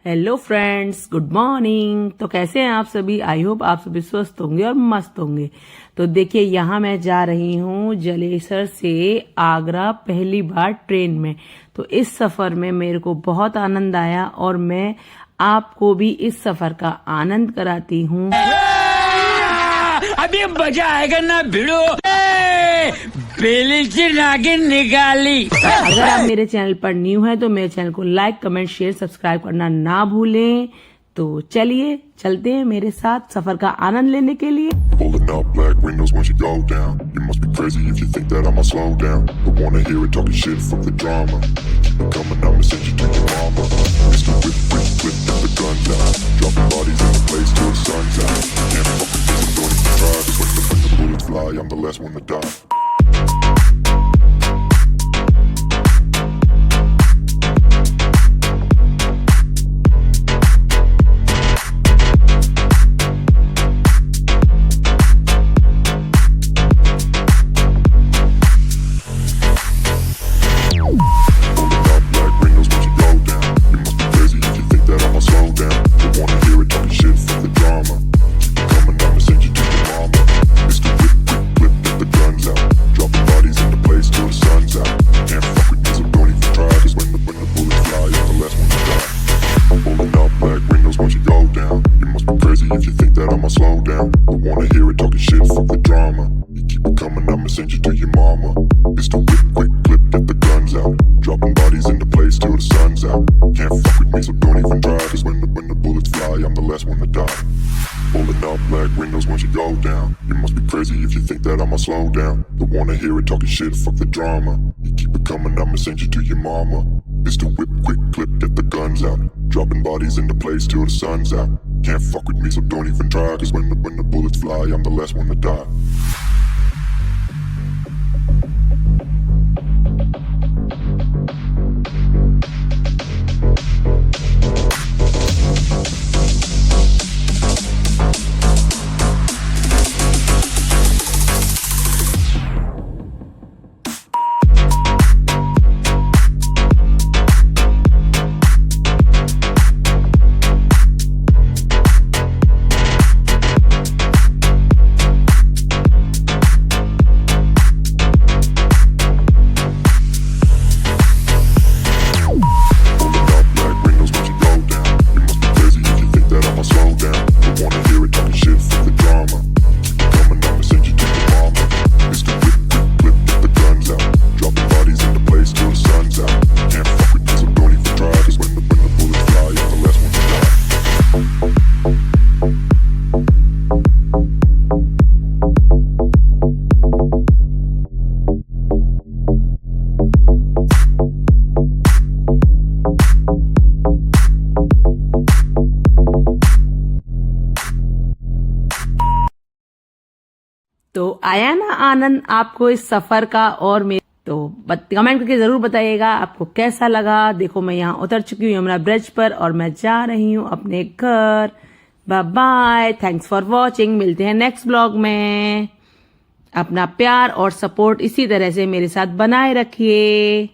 Hello friends, good morning. तो कैसे हैं आप सभी? आई होप आप सभी स्वस्थ होंगे और मस्त होंगे। तो देखिए, यहाँ मैं जा रही हूँ जलेसर से आगरा पहली बार ट्रेन में। तो इस सफर में मेरे को बहुत आनंद आया और मैं आपको भी इस सफर का आनंद कराती हूँ। अभी मजा आएगा ना भिड़ो, बेली की नागिन निकाली। अगर आप मेरे चैनल पर न्यू हैं तो मेरे चैनल को लाइक, कमेंट, शेयर, सब्सक्राइब करना ना भूलें। तो चलिए चलते हैं मेरे साथ सफर का आनंद लेने के लिए। Pulling up black windows once you go down. You must be crazy if you think that I'ma slow down. Don't wanna hear it talking shit, fuck the drama. Keep it coming, I'ma send you to your mama. Mr. Whip, whip, whip, get the guns out. Dropping bodies in the place till the sun's out. Can't fuck with this, don't even try. 'Cause when the bullets fly, I'm the last one to die. Slow down, don't wanna hear it talking shit, fuck the drama. You keep it coming, I'ma send you to your mama. It's the whip, quick clip, get the guns out. Dropping bodies in the place till the sun's out. Can't fuck with me, so don't even try. 'Cause when the bullets fly, I'm the last one to die. Pulling up black windows once you go down. You must be crazy if you think that I'ma slow down. Don't wanna hear it talking shit, fuck the drama. You keep it coming, I'ma send you to your mama. It's the whip, quick clip, get the guns out. Dropping bodies in the place till the sun's out. Can't fuck with me, so don't even try. 'Cause when the bullets fly, I'm the last one to die. तो आया ना आनंद आपको इस सफर का? और मेरे तो comment करके जरूर बताइएगा आपको कैसा लगा। देखो, मैं यहाँ उतर चुकी हूँ यमुना ब्रिज पर और मैं जा रही हूँ अपने घर। Bye bye, thanks for watching. मिलते हैं नेक्स्ट ब्लॉग में। अपना प्यार और सपोर्ट इसी तरह से मेरे साथ बनाए रखिए।